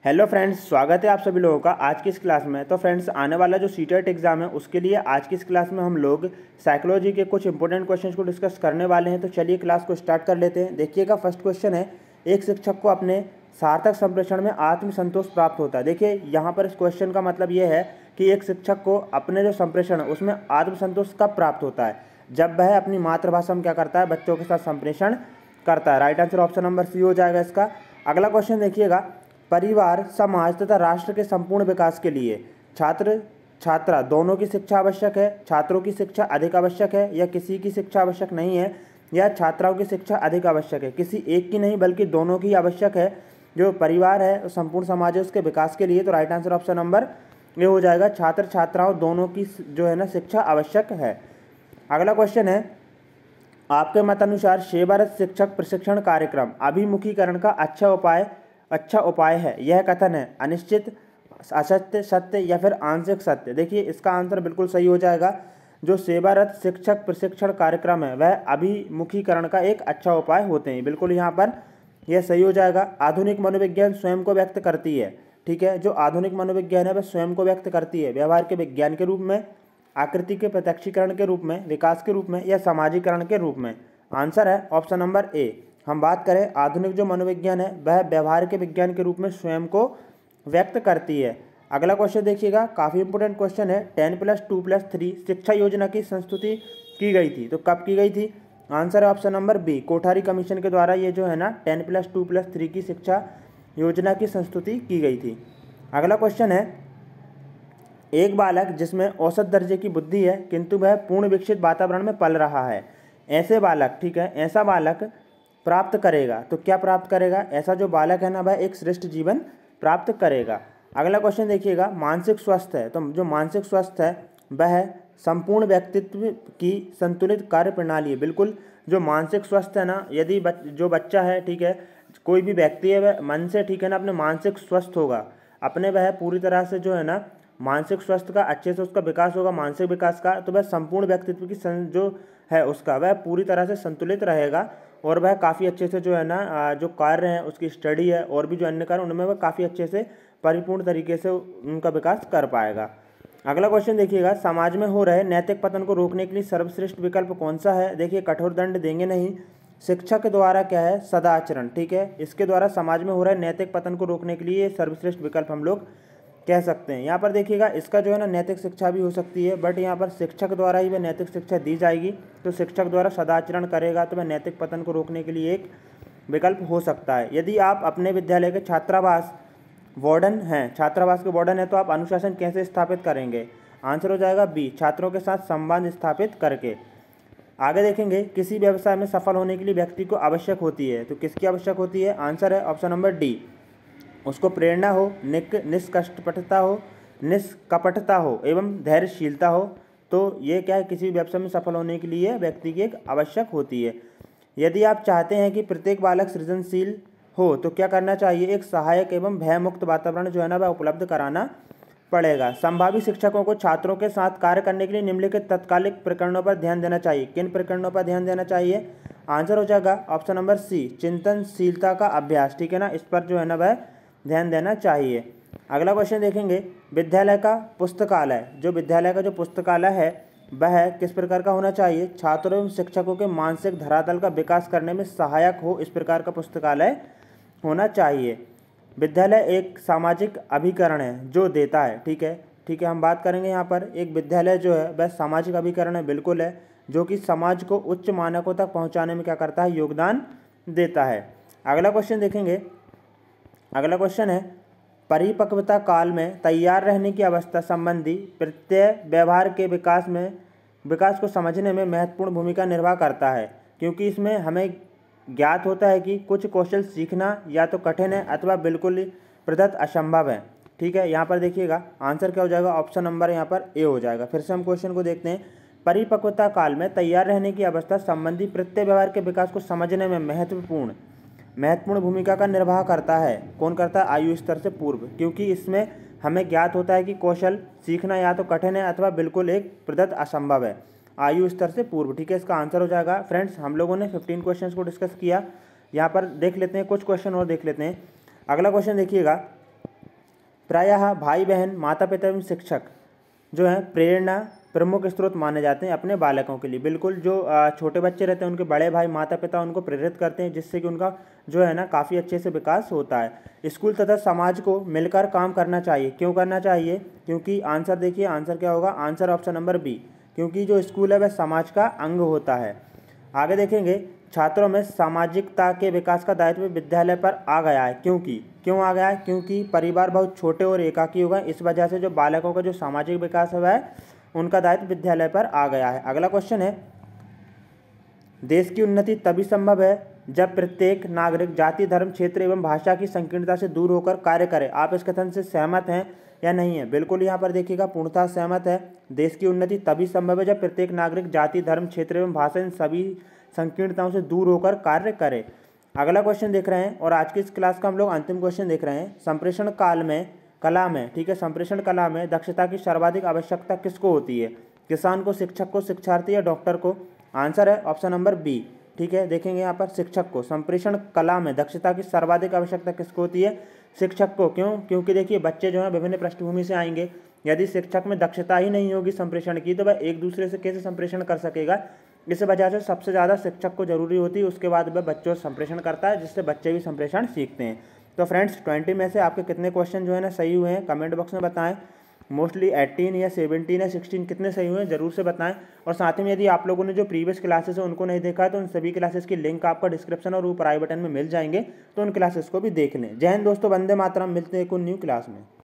Hello friends, स्वागत है आप सभी लोगों का आज की इस क्लास में। तो फ्रेंड्स, आने वाला जो सीटेट एग्जाम है उसके लिए आज की इस क्लास में हम लोग साइकोलॉजी के कुछ इंपॉर्टेंट क्वेश्चंस को डिस्कस करने वाले हैं। तो चलिए क्लास को स्टार्ट कर लेते हैं। देखिएगा, फर्स्ट क्वेश्चन है, एक शिक्षक को अपने सार्थक संप्रेषण में आत्मसंतोष प्राप्त होता है। देखिए, यहाँ पर इस क्वेश्चन का मतलब ये है कि एक शिक्षक को अपने जो संप्रेषण है उसमें आत्मसंतोष कब प्राप्त होता है? जब वह अपनी मातृभाषा में क्या करता है, बच्चों के साथ संप्रेषण करता है। Right answer option number C हो जाएगा इसका। अगला क्वेश्चन देखिएगा, परिवार, समाज तथा राष्ट्र के संपूर्ण विकास के लिए छात्र छात्रा दोनों की शिक्षा आवश्यक है। छात्रों की शिक्षा अधिक आवश्यक है या किसी की शिक्षा आवश्यक नहीं है, या छात्राओं की शिक्षा अधिक आवश्यक है? किसी एक की नहीं बल्कि दोनों की आवश्यक है। जो परिवार है, संपूर्ण समाज है, उसके विकास के लिए। तो राइट आंसर ऑप्शन नंबर ये हो जाएगा, छात्र छात्राओं दोनों की जो है ना शिक्षा आवश्यक है। अगला क्वेश्चन है, आपके मत अनुसार सेवारत शिक्षक प्रशिक्षण कार्यक्रम अभिमुखीकरण का अच्छा उपाय है? यह कथन है अनिश्चित, असत्य, सत्य या फिर आंशिक सत्य? देखिए, इसका आंसर बिल्कुल सही हो जाएगा। जो सेवारत शिक्षक प्रशिक्षण कार्यक्रम है वह अभिमुखीकरण का एक अच्छा उपाय होते हैं। बिल्कुल यहाँ पर यह सही हो जाएगा। आधुनिक मनोविज्ञान स्वयं को व्यक्त करती है। ठीक है, जो आधुनिक मनोविज्ञान है वह स्वयं को व्यक्त करती है व्यवहार के विज्ञान के रूप में, आकृति के प्रत्यक्षीकरण के रूप में, विकास के रूप में या सामाजिकरण के रूप में? आंसर है ऑप्शन नंबर ए। हम बात करें, आधुनिक जो मनोविज्ञान है वह व्यवहार के विज्ञान के रूप में स्वयं को व्यक्त करती है। अगला क्वेश्चन देखिएगा, काफ़ी इंपोर्टेंट क्वेश्चन है। 10+2+3 शिक्षा योजना की संस्तुति की गई थी, तो कब की गई थी? आंसर है option number B, Kothari commission के द्वारा ये जो है ना 10+2+3 की शिक्षा योजना की संस्तुति की गई थी। अगला क्वेश्चन है, एक बालक जिसमें औसत दर्जे की बुद्धि है किंतु वह पूर्ण विकसित वातावरण में पल रहा है, ऐसे बालक, ठीक है, ऐसा बालक प्राप्त करेगा, तो क्या प्राप्त करेगा? ऐसा जो बालक है ना वह एक श्रेष्ठ जीवन प्राप्त करेगा। अगला क्वेश्चन देखिएगा, मानसिक स्वास्थ्य है, तो जो मानसिक स्वास्थ्य है वह संपूर्ण व्यक्तित्व की संतुलित कार्य प्रणाली है। बिल्कुल, जो मानसिक स्वास्थ्य है ना, यदि जो बच्चा है, ठीक है, कोई भी व्यक्ति है वह मन से, ठीक है ना, अपने मानसिक स्वस्थ होगा, अपने वह पूरी तरह से जो है ना मानसिक स्वास्थ्य का अच्छे से उसका विकास होगा, मानसिक विकास का, तो वह संपूर्ण व्यक्तित्व की जो है उसका वह पूरी तरह से संतुलित रहेगा और वह काफ़ी अच्छे से जो है ना जो कार्य हैं उसकी स्टडी है और भी जो अन्य कार्य उनमें वह काफ़ी अच्छे से परिपूर्ण तरीके से उनका विकास कर पाएगा। अगला क्वेश्चन देखिएगा, समाज में हो रहे नैतिक पतन को रोकने के लिए सर्वश्रेष्ठ विकल्प कौन सा है? देखिए, कठोर दंड देंगे नहीं, शिक्षा के द्वारा क्या है, सदाचरण, ठीक है, इसके द्वारा समाज में हो रहे नैतिक पतन को रोकने के लिए सर्वश्रेष्ठ विकल्प हम लोग कह सकते हैं। यहाँ पर देखिएगा, इसका जो है ना नैतिक शिक्षा भी हो सकती है, बट यहाँ पर शिक्षक द्वारा ही वह नैतिक शिक्षा दी जाएगी, तो शिक्षक द्वारा सदाचरण करेगा तो वह नैतिक पतन को रोकने के लिए एक विकल्प हो सकता है। यदि आप अपने विद्यालय के छात्रावास वार्डन हैं, छात्रावास के वार्डन है, तो आप अनुशासन कैसे स्थापित करेंगे? आंसर हो जाएगा बी, छात्रों के साथ संबंध स्थापित करके। आगे देखेंगे, किसी व्यवसाय में सफल होने के लिए व्यक्ति को आवश्यक होती है, तो किसकी आवश्यक होती है? आंसर है ऑप्शन नंबर डी, उसको प्रेरणा हो, निष्कपटता हो एवं धैर्यशीलता हो। तो ये क्या है, किसी व्यवसाय में सफल होने के लिए व्यक्ति की एक आवश्यक होती है। यदि आप चाहते हैं कि प्रत्येक बालक सृजनशील हो तो क्या करना चाहिए? एक सहायक एवं भयमुक्त वातावरण जो है ना वह उपलब्ध कराना पड़ेगा। संभावित शिक्षकों को छात्रों के साथ कार्य करने के लिए निम्नलिखित तत्कालिक प्रकरणों पर ध्यान देना चाहिए। किन प्रकरणों पर ध्यान देना चाहिए? आंसर हो जाएगा ऑप्शन नंबर सी, चिंतनशीलता का अभ्यास, ठीक है ना, इस पर जो है ना वह ध्यान देना चाहिए। अगला क्वेश्चन देखेंगे, विद्यालय का पुस्तकालय, जो विद्यालय का जो पुस्तकालय है वह किस प्रकार का होना चाहिए? छात्रों एवं शिक्षकों के मानसिक धरातल का विकास करने में सहायक हो, इस प्रकार का पुस्तकालय होना चाहिए। विद्यालय एक सामाजिक अभिकरण है जो देता है, ठीक है, ठीक है, हम बात करेंगे यहाँ पर एक विद्यालय जो है वह सामाजिक अभिकरण है, बिल्कुल है, जो कि समाज को उच्च मानकों तक पहुँचाने में क्या करता है, योगदान देता है। अगला क्वेश्चन देखेंगे, अगला क्वेश्चन है, परिपक्वता काल में तैयार रहने की अवस्था संबंधी प्रत्यय व्यवहार के विकास को समझने में महत्वपूर्ण भूमिका निर्वाह करता है, क्योंकि इसमें हमें ज्ञात होता है कि कुछ कौशल सीखना या तो कठिन है अथवा बिल्कुल प्रदत्त असंभव है। ठीक है, यहाँ पर देखिएगा आंसर क्या हो जाएगा, ऑप्शन नंबर यहाँ पर ए हो जाएगा। फिर से हम क्वेश्चन को देखते हैं, परिपक्वता काल में तैयार रहने की अवस्था संबंधी प्रत्यय व्यवहार के विकास को समझने में महत्वपूर्ण भूमिका का निर्वाह करता है। कौन करता है? आयु स्तर से पूर्व, क्योंकि इसमें हमें ज्ञात होता है कि कौशल सीखना या तो कठिन है अथवा बिल्कुल एक प्रदत्त असंभव है, आयु स्तर से पूर्व। ठीक है, इसका आंसर हो जाएगा। फ्रेंड्स, हम लोगों ने 15 क्वेश्चंस को डिस्कस किया, यहाँ पर देख लेते हैं कुछ क्वेश्चन और देख लेते हैं। अगला क्वेश्चन देखिएगा, प्रायः भाई बहन, माता पिता एवं शिक्षक जो है प्रेरणा प्रमुख स्रोत माने जाते हैं अपने बालकों के लिए। बिल्कुल, जो छोटे बच्चे रहते हैं उनके बड़े भाई माता पिता उनको प्रेरित करते हैं, जिससे कि उनका जो है ना काफ़ी अच्छे से विकास होता है। स्कूल तथा समाज को मिलकर काम करना चाहिए। क्यों करना चाहिए? क्योंकि आंसर देखिए, आंसर क्या होगा? आंसर ऑप्शन नंबर बी, क्योंकि जो स्कूल है वह समाज का अंग होता है। आगे देखेंगे, छात्रों में सामाजिकता के विकास का दायित्व विद्यालय पर आ गया है। क्यों आ गया है? क्योंकि परिवार बहुत छोटे और एकाकी हो गए, इस वजह से जो बालकों का जो सामाजिक विकास है वह उनका दायित्व विद्यालय पर आ गया है। अगला क्वेश्चन है, देश की उन्नति तभी संभव है जब प्रत्येक नागरिक जाति, धर्म, क्षेत्र एवं भाषा की संकीर्णता से दूर होकर कार्य करे। आप इस कथन से सहमत हैं या नहीं है? बिल्कुल, यहाँ पर देखिएगा पूर्णतः सहमत है। देश की उन्नति तभी संभव है जब प्रत्येक नागरिक जाति, धर्म, क्षेत्र एवं भाषा इन सभी संकीर्णताओं से दूर होकर कार्य करे। अगला क्वेश्चन देख रहे हैं और आज की इस क्लास का हम लोग अंतिम क्वेश्चन देख रहे हैं। संप्रेषण कला में, ठीक है, संप्रेषण कला में दक्षता की सर्वाधिक आवश्यकता किसको होती है? किसान को, शिक्षक को, शिक्षार्थी या डॉक्टर को? आंसर है ऑप्शन नंबर बी, ठीक है। देखेंगे यहाँ पर शिक्षक को। संप्रेषण कला में दक्षता की सर्वाधिक आवश्यकता किसको होती है? शिक्षक को। क्यों? क्योंकि देखिए बच्चे जो हैं विभिन्न पृष्ठभूमि से आएंगे, यदि शिक्षक में दक्षता ही नहीं होगी संप्रेषण की तो वह एक दूसरे से कैसे संप्रेषण कर सकेगा? इस वजह से सबसे ज़्यादा शिक्षक को जरूरी होती है, उसके बाद वह बच्चों से संप्रेषण करता है, जिससे बच्चे भी संप्रेषण सीखते हैं। तो फ्रेंड्स 20 में से आपके कितने क्वेश्चन जो है ना सही हुए हैं कमेंट बॉक्स में बताएं। मोस्टली 18 या 17 या 16 कितने सही हुए हैं ज़रूर से बताएं। और साथ में यदि आप लोगों ने जो प्रीवियस क्लासेस है उनको नहीं देखा है तो उन सभी क्लासेस की लिंक आपका डिस्क्रिप्शन और ऊपर आई बटन में मिल जाएंगे, तो उन क्लासेस को भी देख लें। जय हिंद दोस्तों, वंदे मातरम। मिलते हैं एक न्यू क्लास में।